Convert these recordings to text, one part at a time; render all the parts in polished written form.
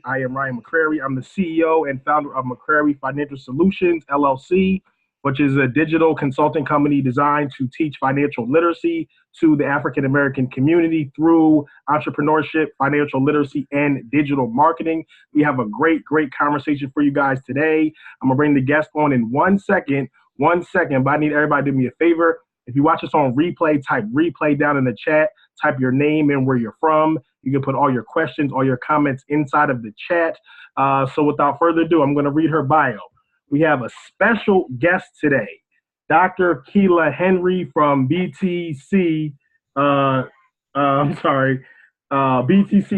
I am Ryan McCrary. I'm the CEO and founder of McCrary Financial Solutions, LLC, which is a digital consulting company designed to teach financial literacy to the African American community through entrepreneurship, financial literacy, and digital marketing. We have a great conversation for you guys today. I'm going to bring the guest on in 1 second. 1 second, but I need everybody to do me a favor. If you watch us on replay, type replay down in the chat, type your name and where you're from. You can put all your questions, all your comments inside of the chat. So without further ado, I'm going to read her bio. We have a special guest today, Dr. Kela Henry from BTC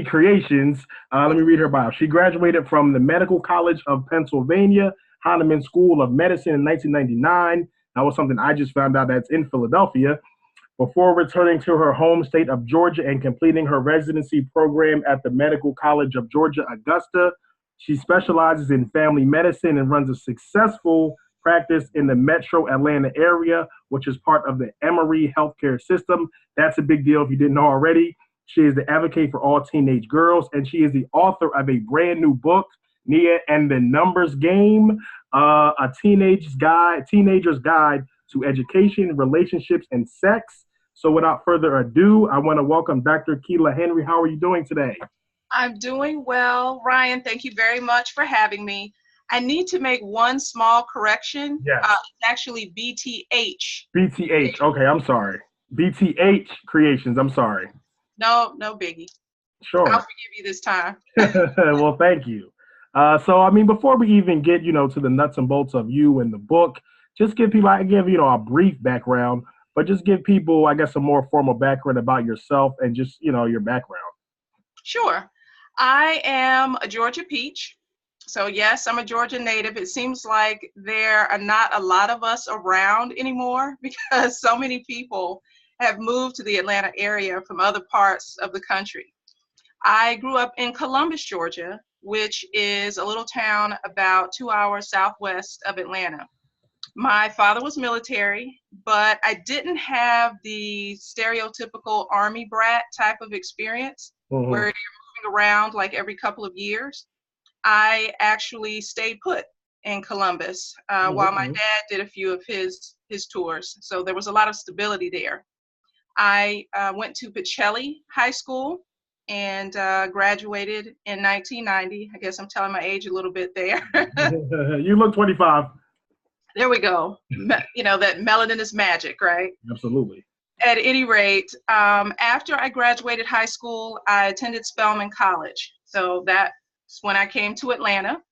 Creations. Let me read her bio. She graduated from the Medical College of Pennsylvania, Hahnemann School of Medicine in 1999. That was something I just found out that's in Philadelphia. Before returning to her home state of Georgia and completing her residency program at the Medical College of Georgia, Augusta, she specializes in family medicine and runs a successful practice in the metro Atlanta area, which is part of the Emory healthcare system. That's a big deal if you didn't know already. She is the advocate for all teenage girls, and she is the author of a brand new book, Nia and the Numbers Game, a teenager's guide to education, relationships, and sex. So without further ado, I want to welcome Dr. Kela Henry. How are you doing today? I'm doing well, Ryan. Thank you very much for having me. I need to make one small correction. Yes. It's actually BTH. BTH. Okay, I'm sorry. BTH Creations. I'm sorry. No biggie. Sure. I'll forgive you this time. Well, thank you. Before we even get, to the nuts and bolts of you and the book, just give people, a brief background, but just give people, I guess, a more formal background about yourself and just, your background. Sure. I am a Georgia peach. So yes, I'm a Georgia native. It seems like there are not a lot of us around anymore because so many people have moved to the Atlanta area from other parts of the country. I grew up in Columbus, Georgia, which is a little town about 2 hours southwest of Atlanta. My father was military, but I didn't have the stereotypical Army brat type of experience where you're moving around like every couple of years. I actually stayed put in Columbus while my dad did a few of his tours. So there was a lot of stability there. I went to Pacelli High School and graduated in 1990. I guess I'm telling my age a little bit there. You look 25. There we go. That melanin is magic, right? Absolutely. At any rate, after I graduated high school, I attended Spelman College. So that's when I came to Atlanta.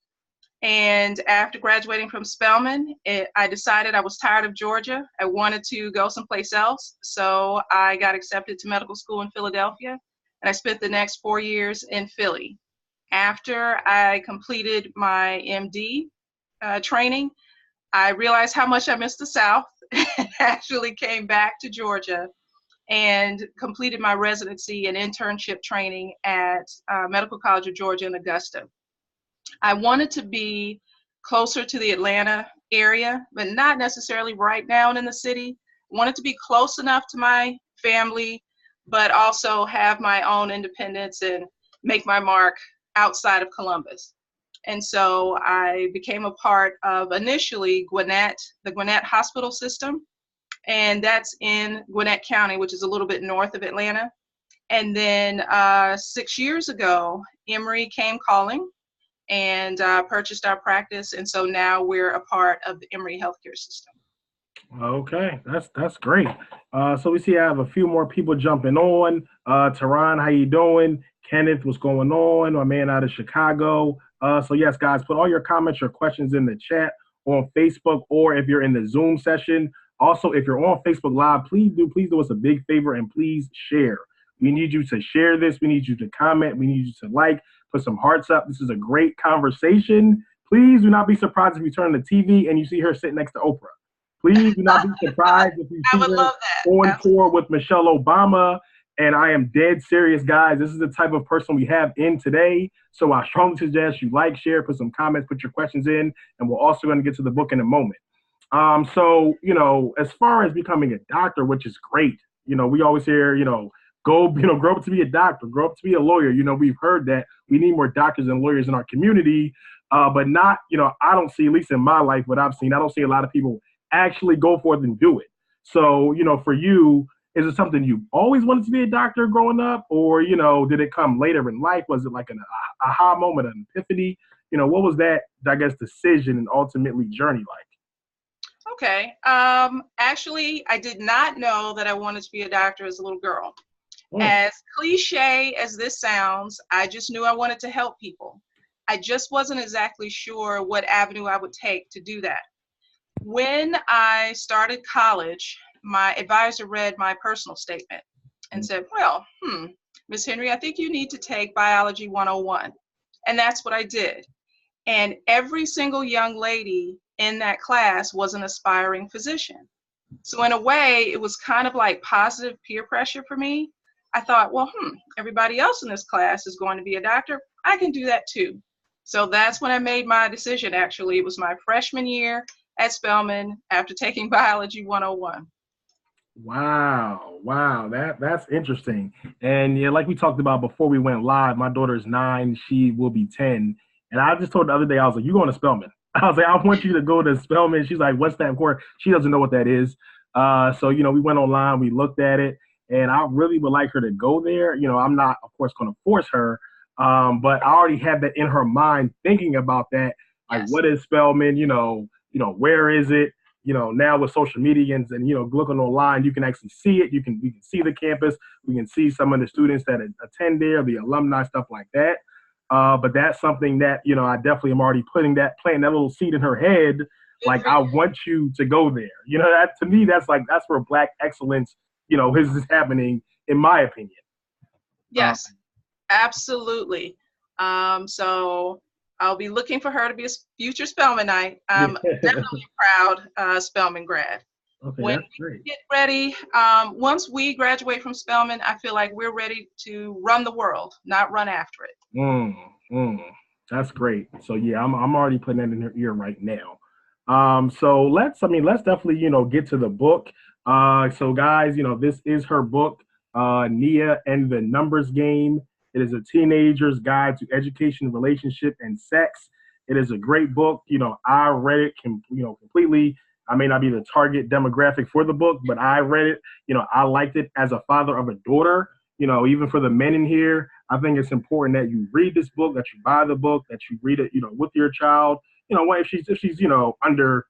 And after graduating from Spelman, I decided I was tired of Georgia. I wanted to go someplace else. So I got accepted to medical school in Philadelphia. And I spent the next 4 years in Philly. After I completed my MD training, I realized how much I missed the South and actually came back to Georgia and completed my residency and internship training at Medical College of Georgia in Augusta. I wanted to be closer to the Atlanta area, but not necessarily right down in the city. I wanted to be close enough to my family, but also have my own independence and make my mark outside of Columbus. And so I became a part of initially Gwinnett, the Gwinnett Hospital System, and that's in Gwinnett County, which is a little bit north of Atlanta. And then 6 years ago, Emory came calling and purchased our practice, and so now we're a part of the Emory healthcare system. Okay, that's great. So we see I have a few more people jumping on. Tehran, how you doing? Kenneth, what's going on? My man out of Chicago. So yes, guys, put all your comments, your questions in the chat on Facebook, or if you're in the Zoom session. Also, if you're on Facebook Live, please do us a big favor and please share. We need you to share this. We need you to comment. We need you to like, put some hearts up. This is a great conversation. Please do not be surprised if you turn on the TV and you see her sitting next to Oprah. Please do not be surprised if you see her on tour with Michelle Obama. And I am dead serious, guys. This is the type of person we have in today. So I strongly suggest you like, share, put some comments, put your questions in, and we're also going to get to the book in a moment. So, as far as becoming a doctor, which is great, we always hear, grow up to be a doctor, grow up to be a lawyer. We've heard that we need more doctors and lawyers in our community, but not, I don't see, at least in my life, what I've seen, I don't see a lot of people actually go for it and do it. So, for you, is it something you always wanted to be a doctor growing up, or, did it come later in life? Was it like an aha moment, an epiphany? What was that, I guess, decision and ultimately journey like? Okay. Actually, I did not know that I wanted to be a doctor as a little girl. Oh. As cliche as this sounds, I just knew I wanted to help people. I just wasn't exactly sure what avenue I would take to do that. When I started college, my advisor read my personal statement and said, well, Miss Henry, I think you need to take Biology 101. And that's what I did. And every single young lady in that class was an aspiring physician. So in a way, it was kind of like positive peer pressure for me. I thought, well, everybody else in this class is going to be a doctor. I can do that too. So that's when I made my decision, actually. It was my freshman year at Spelman after taking Biology 101. Wow, that's interesting. And yeah, like we talked about before we went live, my daughter's 9, she will be 10. And I just told the other day, I was like, "You going to Spelman?" I was like, "I want you to go to Spelman." She's like, "What's that for?" She doesn't know what that is. So we went online, we looked at it, and I really would like her to go there. I'm not, of course, going to force her, but I already have that in her mind, thinking about that. Like, Yes. what is Spelman? Where is it? Now with social media and looking online, you can actually see it. We can see the campus. We can see some of the students that attend there, the alumni, stuff like that. But that's something that, I definitely am already planting that little seed in her head. Like, I want you to go there. That to me, that's where Black excellence, is happening, in my opinion. Yes, absolutely. So I'll be looking for her to be a future Spelmanite. I'm definitely a proud Spelman grad. Okay, When that's great. we get ready, once we graduate from Spelman, I feel like we're ready to run the world, not run after it. Mm, mm, that's great. So yeah, I'm already putting that in her ear right now. So let's definitely, get to the book. So guys, this is her book, Nia and the Numbers Game. It is a teenager's guide to education, relationship, and sex. It is a great book. I read it completely. I may not be the target demographic for the book, but I read it. I liked it as a father of a daughter. Even for the men in here, I think it's important that you read this book, that you buy the book, that you read it, with your child. If she's under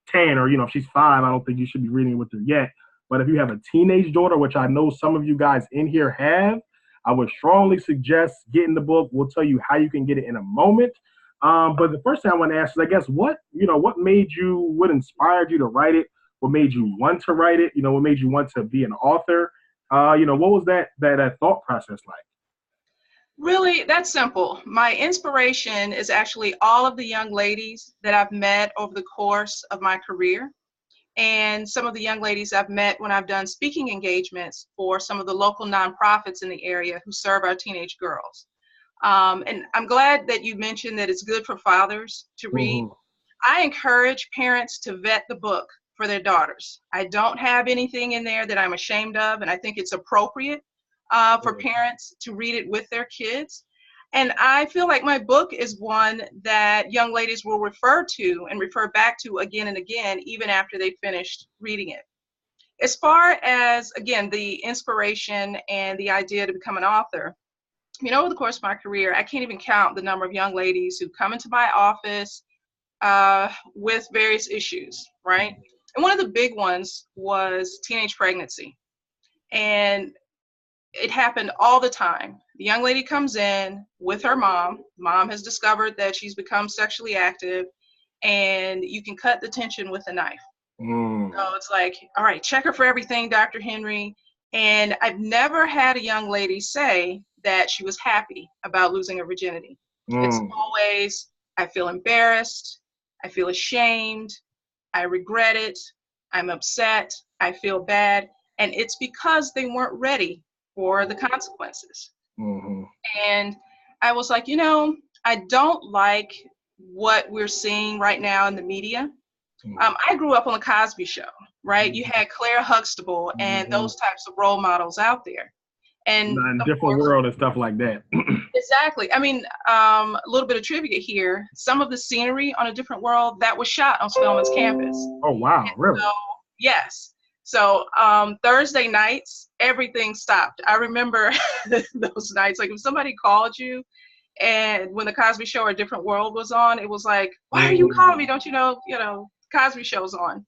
10, or if she's 5, I don't think you should be reading it with her yet. But if you have a teenage daughter, which I know some of you guys in here have, I would strongly suggest getting the book. We'll tell you how you can get it in a moment. But the first thing I want to ask is, I guess, what what inspired you to write it? What made you want to write it? What made you want to be an author? What was that thought process like? Really, that's simple. My inspiration is actually all of the young ladies that I've met over the course of my career, and some of the young ladies I've met when I've done speaking engagements for some of the local nonprofits in the area who serve our teenage girls. And I'm glad that you mentioned that it's good for fathers to read. Mm-hmm. I encourage parents to vet the book for their daughters. I don't have anything in there that I'm ashamed of, and I think it's appropriate for parents to read it with their kids. And I feel like my book is one that young ladies will refer to and refer back to again and again, even after they finished reading it. As far as, again, the inspiration and the idea to become an author, over the course of my career, I can't even count the number of young ladies who come into my office with various issues, right? And one of the big ones was teenage pregnancy. And it happened all the time. The young lady comes in with her mom. Mom has discovered that she's become sexually active, and you can cut the tension with a knife. So it's like, all right, check her for everything, Dr. Henry. And I've never had a young lady say that she was happy about losing her virginity. It's always, I feel embarrassed, I feel ashamed, I regret it, I'm upset, I feel bad. And it's because they weren't ready for the consequences. Mm-hmm. And I was like, I don't like what we're seeing right now in the media. I grew up on the Cosby Show, right? You had Claire Huxtable and those types of role models out there. And in a of different course, world and stuff like that. exactly. I mean, a little bit of trivia here. Some of the scenery on A Different World that was shot on Spelman's campus. Oh wow, really? So yes. So Thursday nights, everything stopped. I remember those nights. Like if somebody called you, and when the Cosby Show or A Different World was on, it was like, why are you calling me? Don't you know? Cosby Show's on.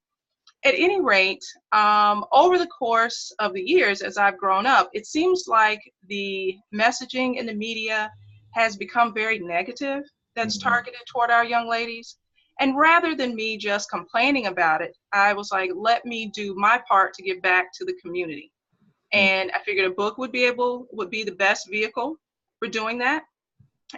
At any rate, over the course of the years as I've grown up, it seems like the messaging in the media has become very negative that's targeted toward our young ladies. And rather than me just complaining about it, I was like, let me do my part to give back to the community. And I figured a book would be the best vehicle for doing that.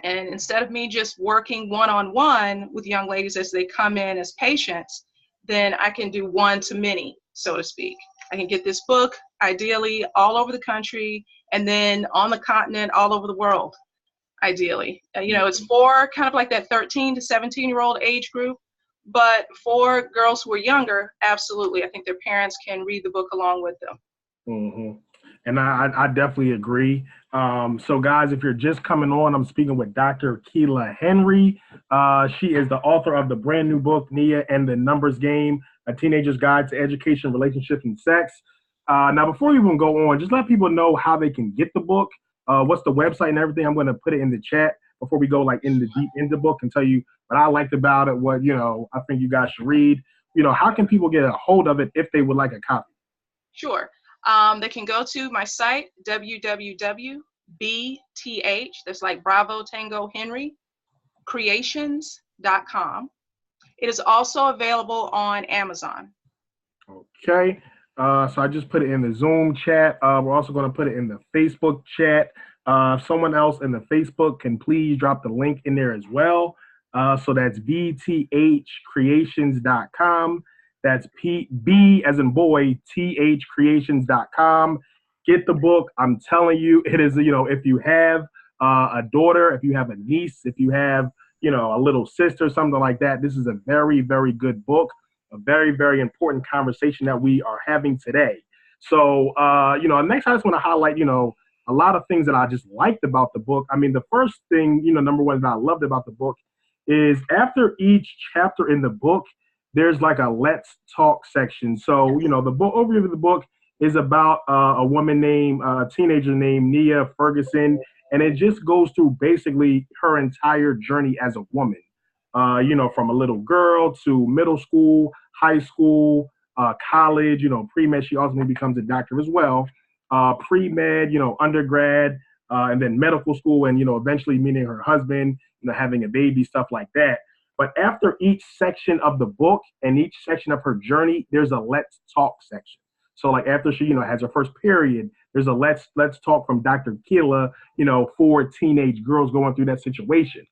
And instead of me just working one-on-one with young ladies as they come in as patients, then I can do one to many, so to speak. I can get this book, ideally, all over the country, and then on the continent, all over the world, ideally. It's for kind of like that 13 to 17-year-old age group, but for girls who are younger, absolutely. I think their parents can read the book along with them. Mm-hmm. And I definitely agree. So, guys, if you're just coming on, I'm speaking with Dr. Kela Henry. She is the author of the brand new book, Nia and the Numbers Game, A Teenager's Guide to Education, Relationships, and Sex. Now, before we even go on, just let people know how they can get the book. What's the website and everything. I'm going to put it in the chat before we go like in the deep in the book and tell you what I liked about it, what, I think you guys should read. How can people get a hold of it if they would like a copy? Sure. They can go to my site, www.bth, that's like Bravo Tango Henry, creations.com. It is also available on Amazon. Okay. So I just put it in the Zoom chat. We're also going to put it in the Facebook chat. Someone else in the Facebook can please drop the link in there as well. So that's bthcreations.com. That's B as in boy, thcreations.com. Get the book. I'm telling you, it is, if you have a daughter, if you have a niece, if you have, a little sister, something like that, this is a very, very good book, a very, very important conversation that we are having today. So, next I just want to highlight, a lot of things that I just liked about the book. I mean, the first thing, number one that I loved about the book is after each chapter in the book, there's like a let's talk section. So, the book overview of the book is about a woman named, a teenager named Nia Ferguson. And it just goes through basically her entire journey as a woman, from a little girl to middle school, high school, college, pre-med. She ultimately becomes a doctor as well. Pre-med, undergrad, and then medical school, and, eventually meeting her husband, having a baby, stuff like that. But after each section of the book and each section of her journey, there's a let's talk section. So like after she, has her first period, there's a let's talk from Dr. Kela, for teenage girls going through that situation.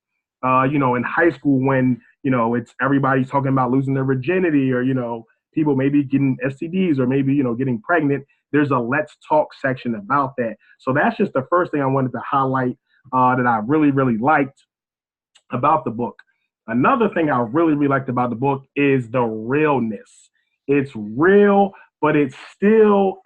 In high school when, it's everybody's talking about losing their virginity or, people maybe getting STDs or maybe, getting pregnant. There's a let's talk section about that. So that's just the first thing I wanted to highlight that I really, really liked about the book. Another thing I really, really liked about the book is the realness. It's real, but it's still,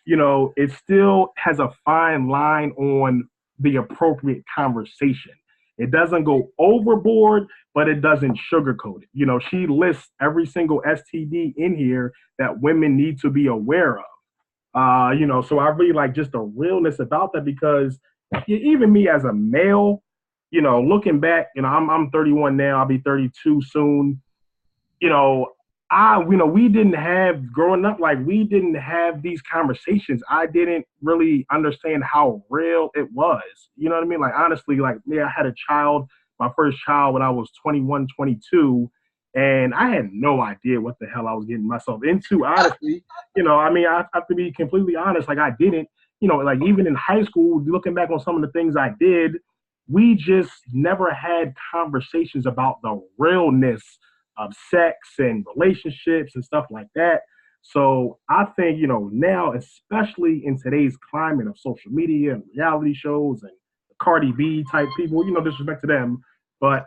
it still has a fine line on the appropriate conversation. It doesn't go overboard, but it doesn't sugarcoat it. She lists every single STD in here that women need to be aware of. So I really like just the realness about that because even me as a male, looking back, I'm 31 now, I'll be 32 soon. We didn't have growing up, like we didn't have these conversations. I didn't really understand how real it was. You know what I mean? Like, honestly, like, yeah, I had a child, my first child when I was 21, 22, and I had no idea what the hell I was getting myself into, honestly. I have to be completely honest. Like, I didn't, like even in high school, looking back on some of the things I did, we just never had conversations about the realness of sex and relationships and stuff like that. So I think, now, especially in today's climate of social media and reality shows and Cardi B type people, disrespect to them, but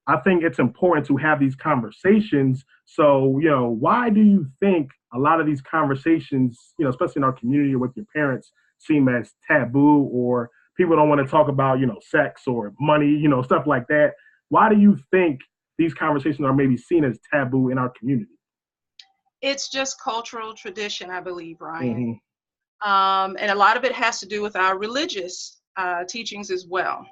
I think it's important to have these conversations. So, why do you think a lot of these conversations, especially in our community or with your parents, seem as taboo, or people don't want to talk about, sex or money, stuff like that. Why do you think these conversations are maybe seen as taboo in our community? It's just cultural tradition, I believe, Ryan. Mm-hmm. And a lot of it has to do with our religious teachings as well.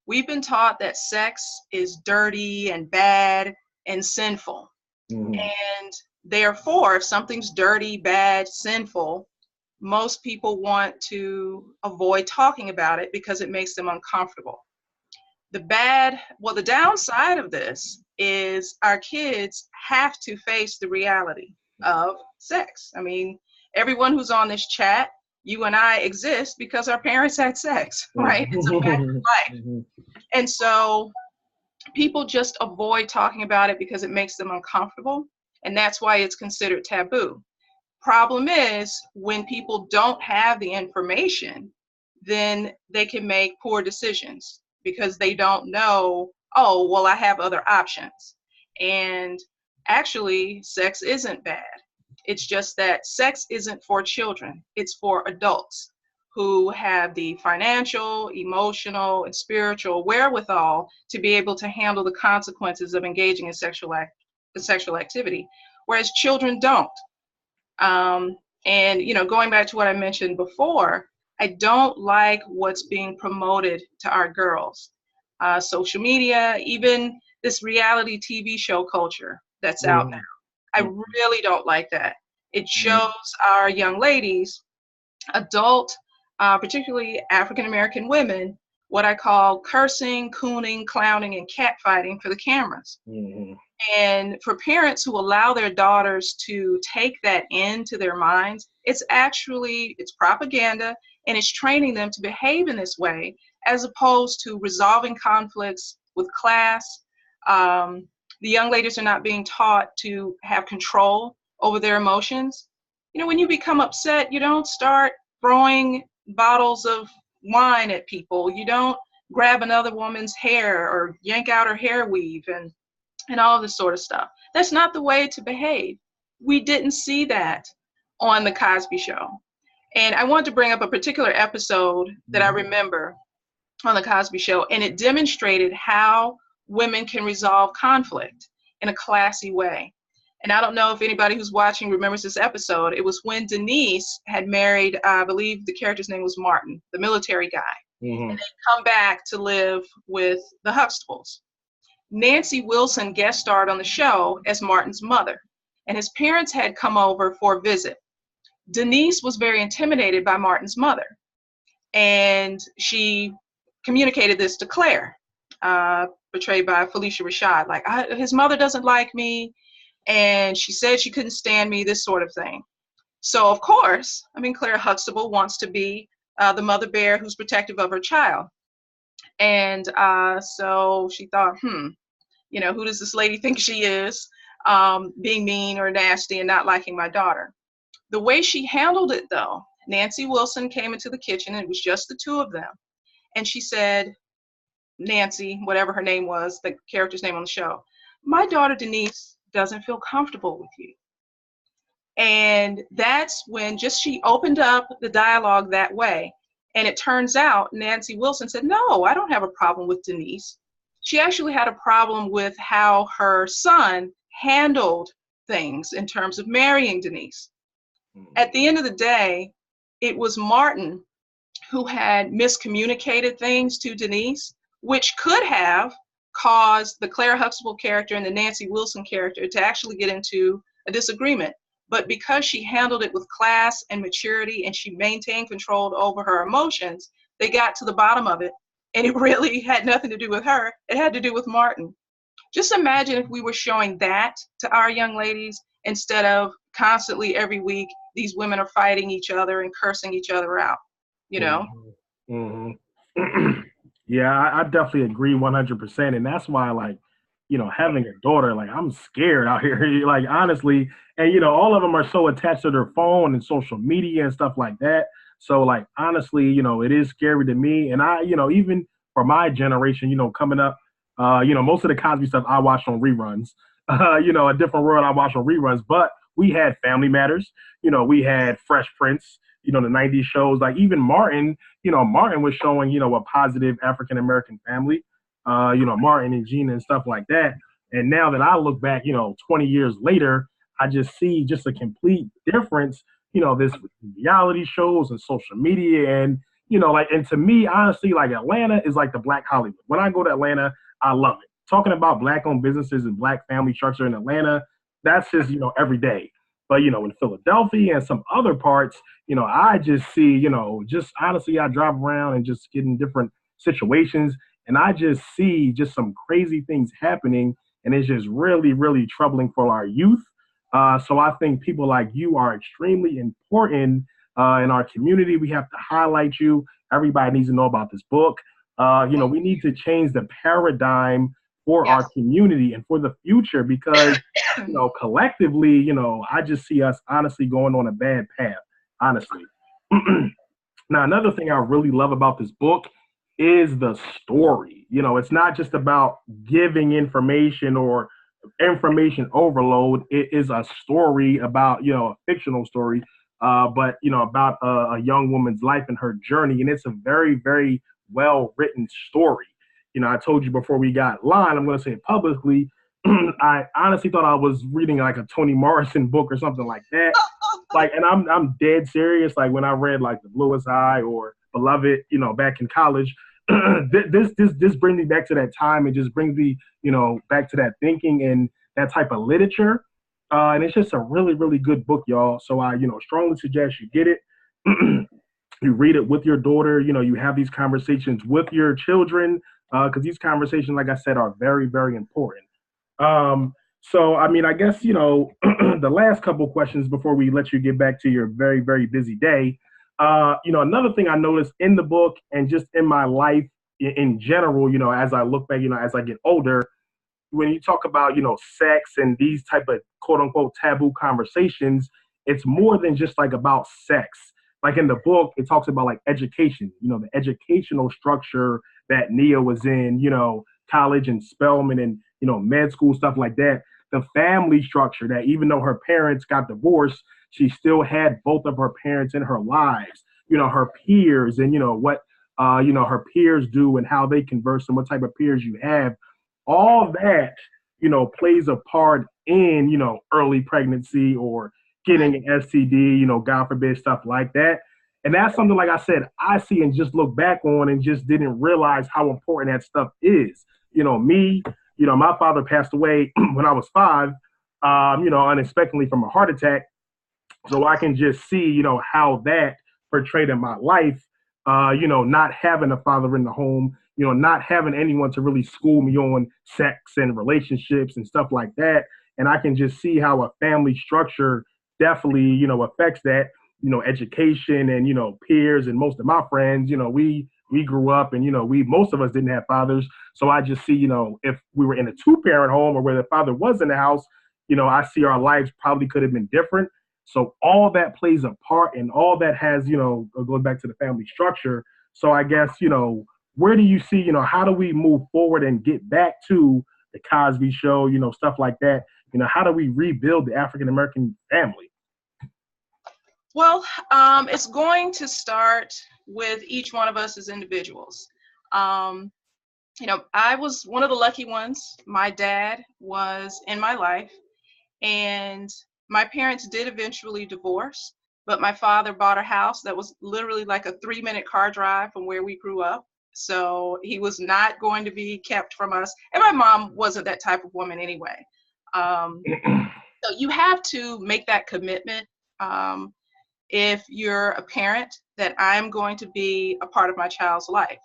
We've been taught that sex is dirty and bad and sinful. Mm-hmm. And therefore, if something's dirty, bad, sinful, most people want to avoid talking about it because it makes them uncomfortable. The downside of this is our kids have to face the reality of sex. I mean, everyone who's on this chat, you and I exist because our parents had sex, right? It's a fact of life. Mm-hmm. And so people just avoid talking about it because it makes them uncomfortable. And that's why it's considered taboo. Problem is, when people don't have the information, then they can make poor decisions because they don't know, oh, well, I have other options. And actually, sex isn't bad. It's just that sex isn't for children, it's for adults who have the financial, emotional, and spiritual wherewithal to be able to handle the consequences of engaging in sexual activity, whereas children don't. And going back to what I mentioned before, I don't like what's being promoted to our girls. Social media, even this reality TV show culture that's out now. I really don't like that. It shows our young ladies, adult, particularly African American women, what I call cursing, cooning, clowning, and catfighting for the cameras. Mm-hmm. And for parents who allow their daughters to take that into their minds, it's propaganda, and it's training them to behave in this way as opposed to resolving conflicts with class. The young ladies are not being taught to have control over their emotions. When you become upset, you don't start throwing bottles of wine at people. You don't grab another woman's hair or yank out her hair weave and all this sort of stuff. That's not the way to behave. We didn't see that on The Cosby Show. And I want to bring up a particular episode that I remember on The Cosby Show, and it demonstrated how women can resolve conflict in a classy way. And I don't know if anybody who's watching remembers this episode. It was when Denise had married, I believe the character's name was Martin, the military guy. Mm-hmm. And they come back to live with the Huxtables. Nancy Wilson guest starred on the show as Martin's mother, and his parents had come over for a visit. Denise was very intimidated by Martin's mother, and she communicated this to Claire, portrayed by Felicia Rashad, like, his mother doesn't like me, and she said she couldn't stand me, this sort of thing. So, of course, Claire Huxtable wants to be the mother bear who's protective of her child. And so she thought, who does this lady think she is, being mean or nasty and not liking my daughter? The way she handled it, though, Nancy Wilson came into the kitchen, and it was just the two of them. And she said, Nancy, whatever her name was, the character's name on the show, my daughter Denise doesn't feel comfortable with you. And that's when she opened up the dialogue that way. And it turns out Nancy Wilson said, no, I don't have a problem with Denise. She actually had a problem with how her son handled things in terms of marrying Denise. At the end of the day, it was Martin who had miscommunicated things to Denise, which could have caused the Claire Huxtable character and the Nancy Wilson character to actually get into a disagreement. But because she handled it with class and maturity, and she maintained control over her emotions, they got to the bottom of it. And it really had nothing to do with her. It had to do with Martin. Just imagine if we were showing that to our young ladies instead of constantly every week, these women are fighting each other and cursing each other out, Mm-hmm. Yeah, I definitely agree 100%. And that's why, having a daughter, I'm scared out here, honestly. And, all of them are so attached to their phone and social media and stuff like that. So, honestly, it is scary to me. And I, even for my generation, coming up, most of the Cosby stuff I watched on reruns. A Different World I watched on reruns. But we had Family Matters. We had Fresh Prince. the 90s shows, like even Martin, Martin was showing, a positive African-American family, Martin and Gina and stuff like that. And now that I look back, 20 years later, I just see just a complete difference, this reality shows and social media and, and to me, honestly, like Atlanta is like the Black Hollywood. When I go to Atlanta, I love it. Talking about Black owned businesses and Black family structure in Atlanta, that's just, every day. But, in Philadelphia and some other parts, I just see, just honestly, I drive around and just get in different situations and I just see just some crazy things happening. And it's just really, really troubling for our youth. So I think people like you are extremely important in our community. We have to highlight you. Everybody needs to know about this book. We need to change the paradigm for our Yes. community and for the future because, collectively, I just see us honestly going on a bad path, honestly. Now, another thing I really love about this book is the story. It's not just about giving information or information overload. It is a story about, a fictional story, but, about a young woman's life and her journey. And it's a very, very well written story. I told you before we got live, I'm going to say it publicly. I honestly thought I was reading like a Toni Morrison book or something like that. Like, and I'm dead serious. Like when I read like The Bluest Eye or Beloved, back in college, this brings me back to that time and just brings me, back to that thinking and that type of literature. And it's just a really, really good book, y'all. So I, strongly suggest you get it. You read it with your daughter. You have these conversations with your children because these conversations, like I said, are very, very important. So, I mean, I guess, the last couple questions before we let you get back to your very, very busy day. Another thing I noticed in the book and just in my life in general, as I look back, as I get older, when you talk about, sex and these type of quote unquote taboo conversations, it's more than just like about sex. Like in the book, it talks about like education, the educational structure that Nia was in, college and Spelman and, med school, stuff like that. The family structure that even though her parents got divorced, she still had both of her parents in her lives, her peers and, what, her peers do and how they converse and what type of peers you have. All that, plays a part in, early pregnancy or getting an STD, God forbid, stuff like that. And that's something, like I said, I see and just look back on and just didn't realize how important that stuff is. Me, my father passed away when I was 5, unexpectedly from a heart attack. So I can just see, how that portrayed in my life, not having a father in the home, not having anyone to really school me on sex and relationships and stuff like that. And I can just see how a family structure definitely, affects that, education and, peers and most of my friends, we grew up and, most of us didn't have fathers. So I just see, if we were in a 2-parent home or where the father was in the house, I see our lives probably could have been different. So all that plays a part and all that has, goes back to the family structure. So I guess, where do you see, how do we move forward and get back to the Cosby Show, stuff like that? How do we rebuild the African-American family? Well, it's going to start with each one of us as individuals. Um, I was one of the lucky ones. My dad was in my life, and my parents did eventually divorce, but my father bought a house that was literally like a 3-minute car drive from where we grew up. So he was not going to be kept from us. And my mom wasn't that type of woman anyway. Um, so you have to make that commitment. If you're a parent, that I'm going to be a part of my child's life.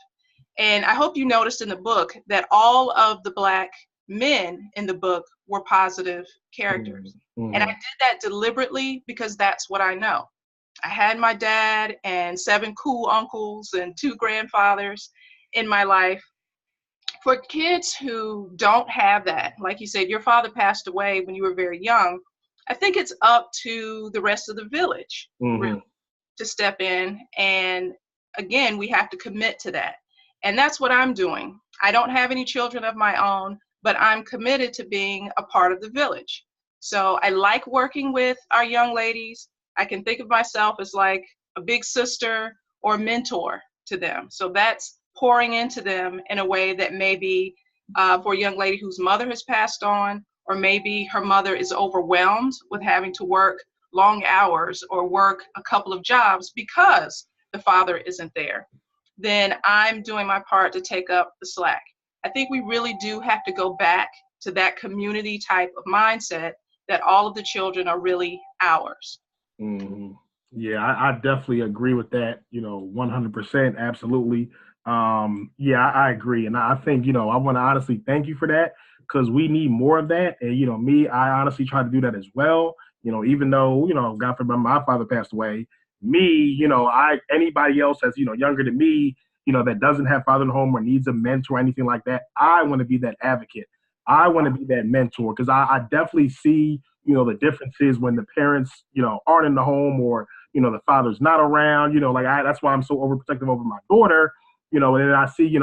And I hope you noticed in the book that all of the Black men in the book were positive characters. Mm-hmm. And I did that deliberately because that's what I know. I had my dad and 7 cool uncles and 2 grandfathers in my life. For kids who don't have that, like you said, your father passed away when you were very young. I think it's up to the rest of the village, really, to step in. And again, we have to commit to that. And that's what I'm doing. I don't have any children of my own, but I'm committed to being a part of the village. So I like working with our young ladies. I can think of myself as like a big sister or mentor to them. So that's pouring into them in a way that maybe for a young lady whose mother has passed on, or maybe her mother is overwhelmed with having to work long hours or work a couple of jobs because the father isn't there, then I'm doing my part to take up the slack. I think we really do have to go back to that community type of mindset that all of the children are really ours. Mm-hmm. Yeah, I definitely agree with that. 100%, absolutely. Yeah, I agree, and I think I want to honestly thank you for that because we need more of that. And me, I honestly try to do that as well. Even though God forbid my father passed away, me, I anybody else that's younger than me, that doesn't have father in the home or needs a mentor or anything like that, I want to be that advocate. I want to be that mentor because I definitely see the differences when the parents aren't in the home or the father's not around. Like that's why I'm so overprotective over my daughter. And then I see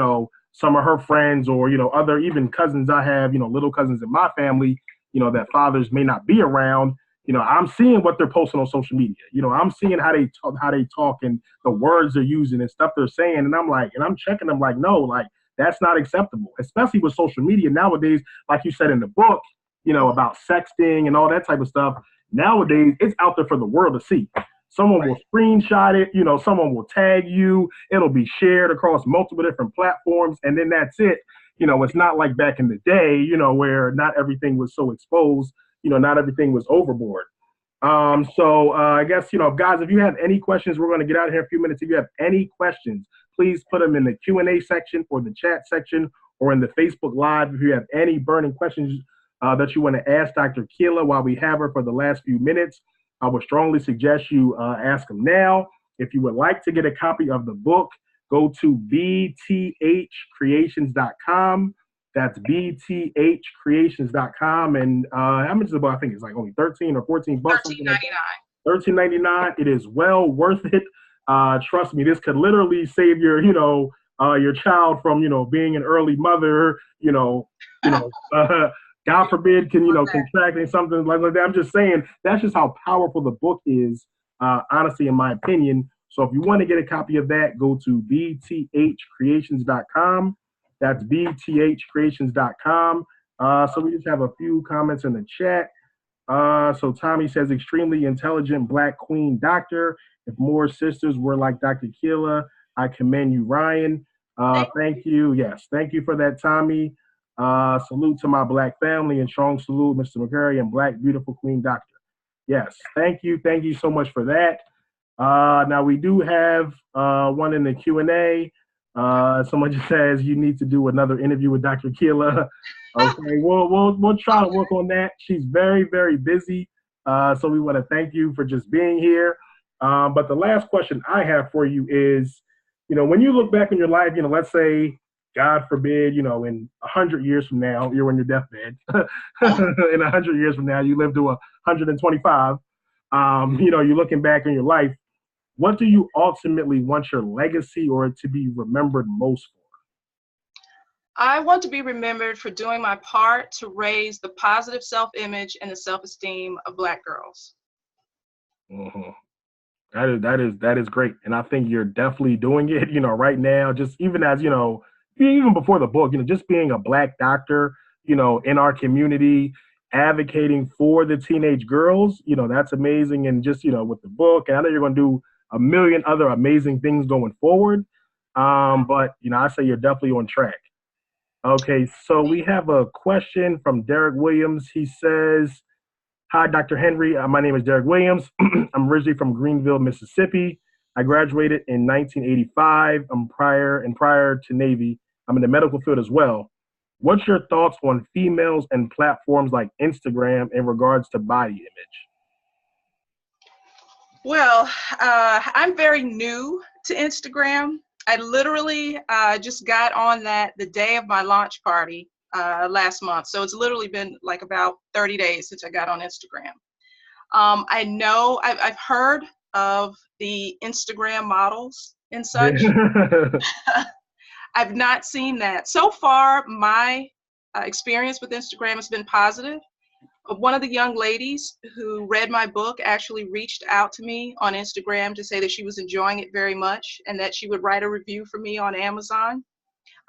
some of her friends or other even cousins I have, little cousins in my family, that fathers may not be around. I'm seeing what they're posting on social media. I'm seeing how they talk and the words they're using and stuff they're saying, and I'm checking them like, no, like that's not acceptable, especially with social media nowadays. Like you said in the book, about sexting and all that type of stuff. Nowadays, it's out there for the world to see. Someone will screenshot it, someone will tag you, it'll be shared across multiple different platforms, and then that's it. It's not like back in the day, where not everything was so exposed, not everything was overboard. So I guess, guys, if you have any questions, we're going to get out of here in a few minutes. If you have any questions, please put them in the Q&A section or the chat section or in the Facebook Live. If you have any burning questions that you want to ask Dr. Kela while we have her for the last few minutes, I would strongly suggest you ask them now. If you would like to get a copy of the book, go to bthcreations.com. That's bthcreations.com. And how much is the book? I think it's like only 13 or 14 bucks. $13.99. It is well worth it. Trust me, this could literally save your child from, being an early mother, God forbid, contracting something like that. I'm just saying that's just how powerful the book is, honestly, in my opinion. So if you want to get a copy of that, go to bthcreations.com. That's bthcreations.com. So we just have a few comments in the chat. So Tommy says, extremely intelligent Black queen doctor. If more sisters were like Dr. Kela, I commend you, Ryan. Thank you. Yes, thank you for that, Tommy. Salute to my Black family and strong salute, Mr. McCurry and Black beautiful queen doctor. Yes, thank you. Thank you so much for that. Now we do have one in the Q&A. Someone just says you need to do another interview with Dr. Kela. Okay, we'll try to work on that. She's very, very busy. So we want to thank you for just being here. But the last question I have for you is, when you look back in your life, let's say, God forbid, in 100 years from now, you're on your deathbed. In 100 years from now, you live to 125. You're looking back in your life. What do you ultimately want your legacy or to be remembered most for? I want to be remembered for doing my part to raise the positive self-image and the self-esteem of Black girls. Mm-hmm. That is great, and I think you're definitely doing it. Right now, just even as even before the book, just being a Black doctor, in our community, advocating for the teenage girls, that's amazing. And just with the book, and I know you're going to do a million other amazing things going forward. But I say you're definitely on track. Okay, so we have a question from Derek Williams. He says, hi, Dr. Henry. My name is Derek Williams. I'm originally from Greenville, Mississippi. I graduated in 1985. Prior to Navy, I'm in the medical field as well. What's your thoughts on females and platforms like Instagram in regards to body image? Well, I'm very new to Instagram. I literally just got on that the day of my launch party last month. So it's literally been like about 30 days since I got on Instagram. I know I've heard of the Instagram models and such. I've not seen that. So far, my experience with Instagram has been positive. One of the young ladies who read my book actually reached out to me on Instagram to say that she was enjoying it very much and that she would write a review for me on Amazon.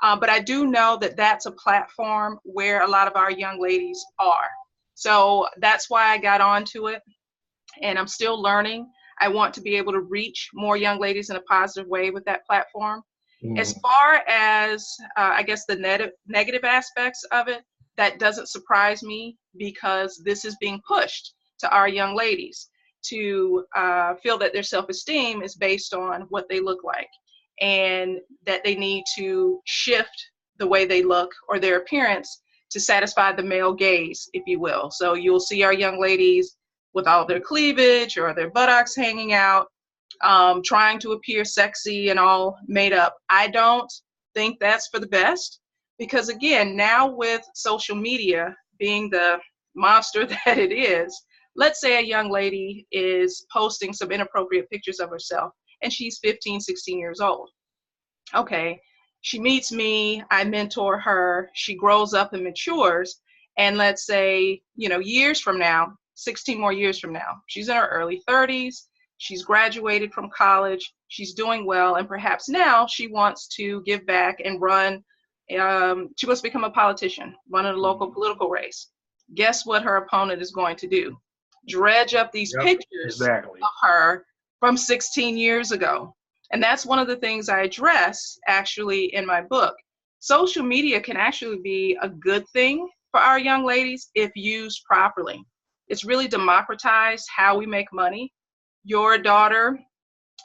But I do know that that's a platform where a lot of our young ladies are. So that's why I got onto it, and I'm still learning. I want to be able to reach more young ladies in a positive way with that platform. As far as, I guess, the negative aspects of it, that doesn't surprise me because this is being pushed to our young ladies to feel that their self-esteem is based on what they look like and that they need to shift the way they look or their appearance to satisfy the male gaze, if you will. So you'll see our young ladies with all their cleavage or their buttocks hanging out, trying to appear sexy and all made up. I don't think that's for the best because, again, now with social media being the monster that it is, let's say a young lady is posting some inappropriate pictures of herself and she's 15, 16 years old. Okay, she meets me, I mentor her, she grows up and matures, and let's say, years from now, 16 more years from now, she's in her early 30s, she's graduated from college, she's doing well, and perhaps now she wants to give back and run, she wants to become a politician, run in a local political race. Guess what her opponent is going to do? Dredge up these pictures of her from 16 years ago. And that's one of the things I address actually in my book. Social media can actually be a good thing for our young ladies if used properly. It's really democratized how we make money. Your daughter,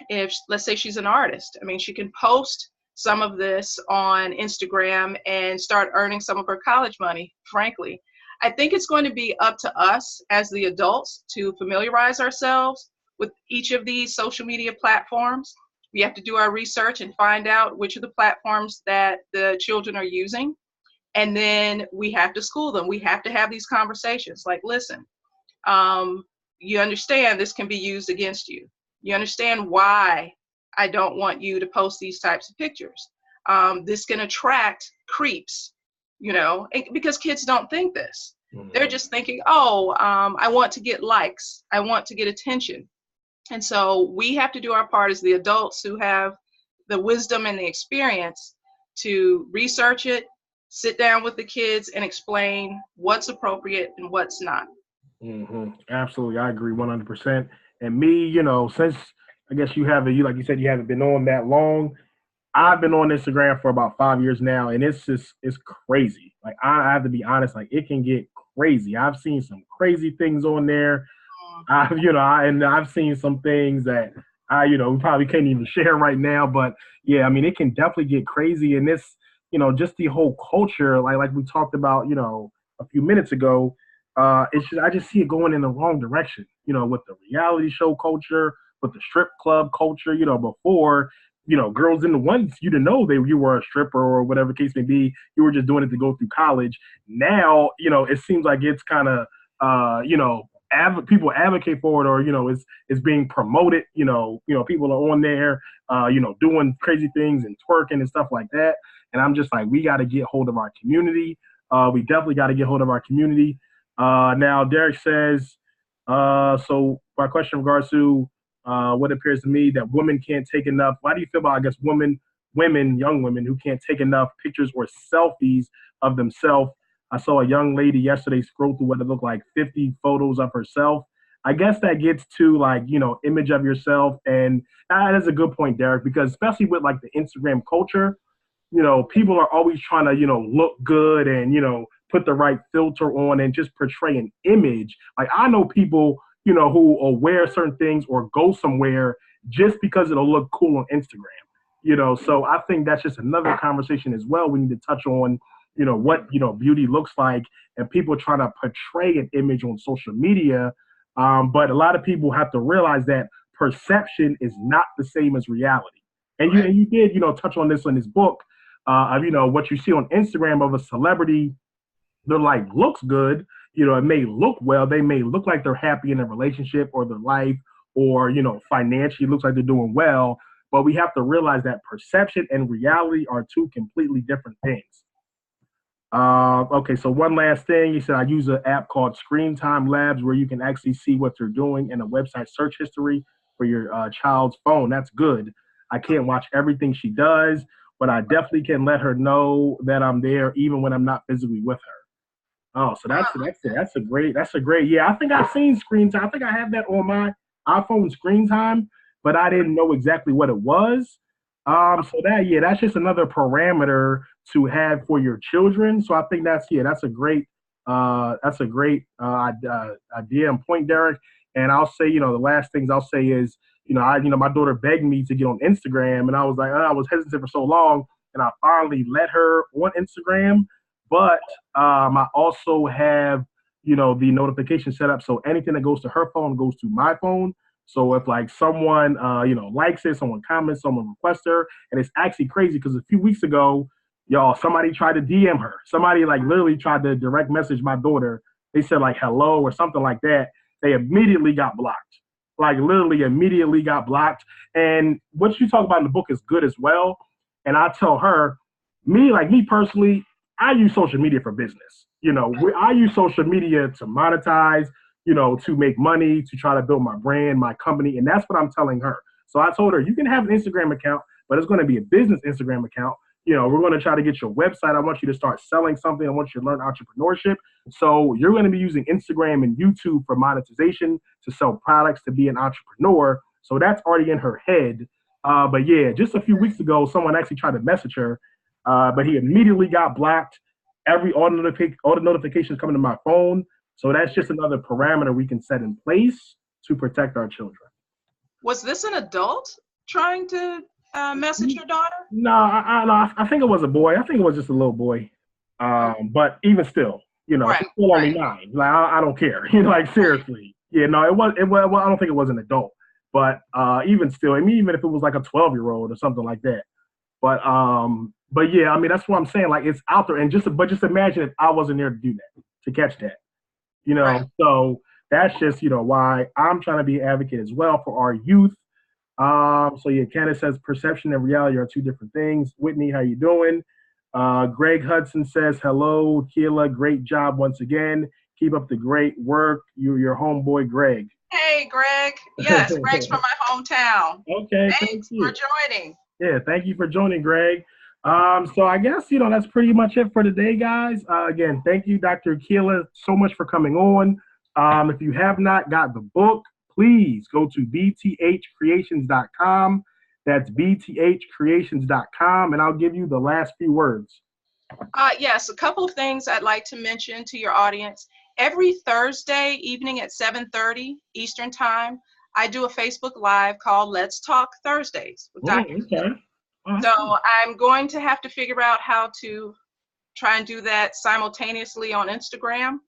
if let's say she's an artist, I mean, she can post some of this on Instagram and start earning some of her college money, frankly. I think it's going to be up to us as the adults to familiarize ourselves with each of these social media platforms. We have to do our research and find out which of the platforms that the children are using. And then we have to school them. We have to have these conversations like, listen, you understand this can be used against you. You understand why I don't want you to post these types of pictures. This can attract creeps, because kids don't think this. They're just thinking, oh, I want to get likes. I want to get attention. And so we have to do our part as the adults who have the wisdom and the experience to research it, sit down with the kids and explain what's appropriate and what's not. Absolutely. I agree 100%. And me, since I guess like you said, you haven't been on that long. I've been on Instagram for about 5 years now, and it's crazy. Like I have to be honest, like it can get crazy. I've seen some crazy things on there. I've seen some things that we probably can't even share right now. But yeah, I mean, it can definitely get crazy. And this, just the whole culture, like we talked about, a few minutes ago, I just see it going in the wrong direction, with the reality show culture, with the strip club culture, before, girls didn't want you to know you were a stripper or whatever case may be. You were just doing it to go through college. Now, it seems like it's kind of, people advocate for it, or it's being promoted. People are on there, doing crazy things and twerking and stuff like that. And I'm just like, we got to get hold of our community. We definitely got to get hold of our community. Now, Derek says, so my question in regards to what appears to me that women can't take enough. Why do you feel about, I guess, young women who can't take enough pictures or selfies of themselves? I saw a young lady yesterday scroll through what it looked like 50 photos of herself. I guess that gets to image of yourself. And that is a good point, Derek, because especially with like the Instagram culture, people are always trying to, look good and, put the right filter on and just portray an image. Like I know people, who will wear certain things or go somewhere just because it'll look cool on Instagram, so I think that's just another conversation as well. We need to touch on, what, beauty looks like and people trying to portray an image on social media. But a lot of people have to realize that perception is not the same as reality. And you did, touch on this in this book, of, what you see on Instagram of a celebrity, they're like, looks good, it may look well, they may look like they're happy in a relationship or their life, or, financially looks like they're doing well. But we have to realize that perception and reality are two completely different things. Okay, so one last thing. He said I use an app called Screen Time Labs where you can actually see what they're doing in a website search history for your child's phone. That's good. I can't watch everything she does, but I definitely can let her know that I'm there even when I'm not physically with her. Oh, so that's it. That's a great. Yeah, I think I've seen screen time. I think I have that on my iPhone screen time, but I didn't know exactly what it was. So that's just another parameter to have for your children. So I think that's a great idea and point, Derek. And I'll say, the last things I'll say is, my daughter begged me to get on Instagram, and I was like, I was hesitant for so long, and I finally let her on Instagram. But I also have, the notification set up so anything that goes to her phone goes to my phone. So if like someone, likes it, someone comments, someone requests her, and it's actually crazy because a few weeks ago, y'all, somebody tried to DM her. Somebody like literally tried to direct message my daughter. They said like hello or something like that. They immediately got blocked. Like literally immediately got blocked. And what you talk about in the book is good as well. And I tell her, me personally, I use social media for business. I use social media to monetize, to make money, to try to build my brand, my company. And that's what I'm telling her. So I told her, you can have an Instagram account, but it's going to be a business Instagram account. We're going to try to get your website. I want you to start selling something. I want you to learn entrepreneurship. So you're going to be using Instagram and YouTube for monetization, to sell products, to be an entrepreneur. So that's already in her head. But yeah, just a few weeks ago, someone actually tried to message her, but he immediately got blocked. All the notifications coming to my phone. So that's just another parameter we can set in place to protect our children. Was this an adult trying to message your daughter? No, I think it was a boy. I think it was just a little boy. But even still, Right, he's still only right. 9. Like I don't care. Like seriously. Yeah, no, it was. Well, I don't think it was an adult. But even still, I mean, even if it was like a 12-year-old or something like that. But yeah, I mean, that's what I'm saying. Like it's out there, and just imagine if I wasn't there to do that, to catch that. Right. So that's just why I'm trying to be an advocate as well for our youth. So yeah, Candace says perception and reality are two different things. Whitney, how you doing? Greg Hudson says hello, Kela. Great job once again. Keep up the great work. Your homeboy, Greg. Hey, Greg. Yes, Greg's from my hometown. Okay, thank Thanks for you. joining. Yeah, thank you for joining, Greg. So I guess that's pretty much it for today, guys. Again, thank you, Dr. Keela, so much for coming on. If you have not got the book, please go to bthcreations.com. That's bthcreations.com, and I'll give you the last few words. Yes, a couple of things I'd like to mention to your audience. Every Thursday evening at 7:30 Eastern Time, I do a Facebook Live called Let's Talk Thursdays with Oh, Dr. okay. So Awesome. I'm going to have to figure out how to try and do that simultaneously on Instagram,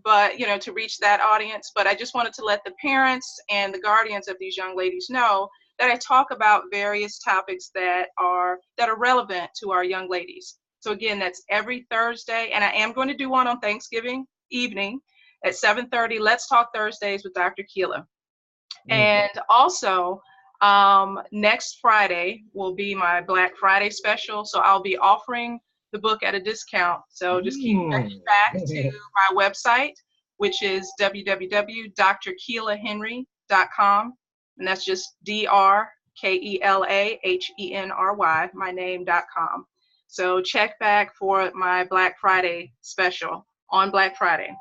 but to reach that audience. But I just wanted to let the parents and the guardians of these young ladies know that I talk about various topics that are relevant to our young ladies. So again, that's every Thursday, and I am going to do one on Thanksgiving evening at 7:30. Let's Talk Thursdays with Dr. Keela. Mhm. And also, next Friday will be my Black Friday special. So I'll be offering the book at a discount. So just keep checking Mm. back to my website, which is www.drkelahenry.com. And that's just DRKELAHENRY, my name.com. So check back for my Black Friday special on Black Friday.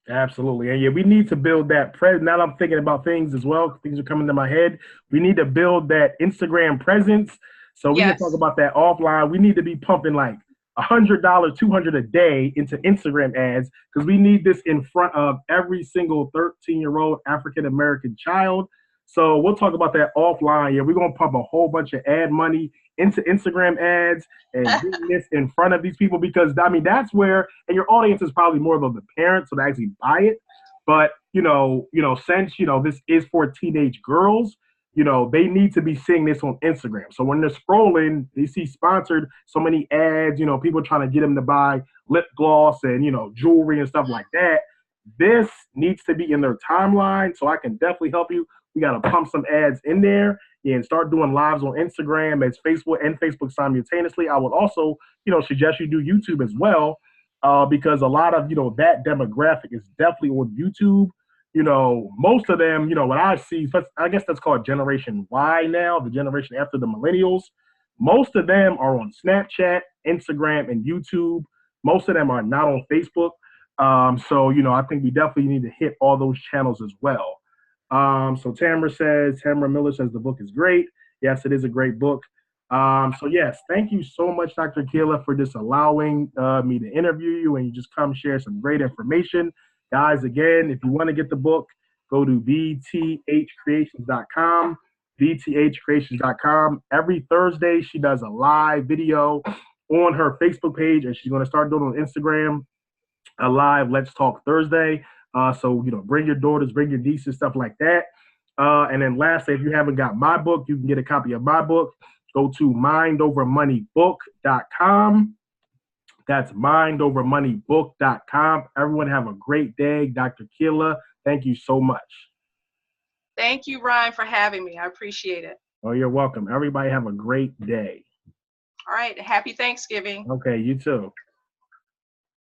Absolutely. And yeah, we need to build that presence. Now that I'm thinking about things as well, things are coming to my head. We need to build that Instagram presence. So we can talk Yes. about that offline. We need to be pumping like $100, 200 a day into Instagram ads because we need this in front of every single 13-year-old African American child. So we'll talk about that offline. Yeah, we're gonna pump a whole bunch of ad money into Instagram ads and getting this in front of these people because I mean that's where and your audience is probably more of the parents so they actually buy it. But since this is for teenage girls, they need to be seeing this on Instagram. So when they're scrolling, they see sponsored so many ads, people trying to get them to buy lip gloss and jewelry and stuff like that. This needs to be in their timeline. So I can definitely help you We got to pump some ads in there, yeah, and start doing lives on Instagram as Facebook simultaneously. I would also, suggest you do YouTube as well, because a lot of, that demographic is definitely on YouTube. Most of them, what I see, I guess that's called Generation Y now, the generation after the millennials. Most of them are on Snapchat, Instagram, and YouTube. Most of them are not on Facebook. So, I think we definitely need to hit all those channels as well. So Tamara Miller says the book is great. Yes, it is a great book. So yes, thank you so much, Dr. Kela, for just allowing me to interview you and you just come share some great information. Guys, again, if you want to get the book, go to vthcreations.com, vthcreations.com. Every Thursday, she does a live video on her Facebook page, and she's going to start doing it on Instagram, a live Let's Talk Thursday. So, bring your daughters, bring your nieces, stuff like that. And then lastly, if you haven't got my book, you can get a copy of my book. Go to mindovermoneybook.com. That's mindovermoneybook.com. Everyone have a great day. Dr. Kela, thank you so much. Thank you, Ryan, for having me. I appreciate it. Oh, you're welcome. Everybody have a great day. All right. Happy Thanksgiving. Okay, you too.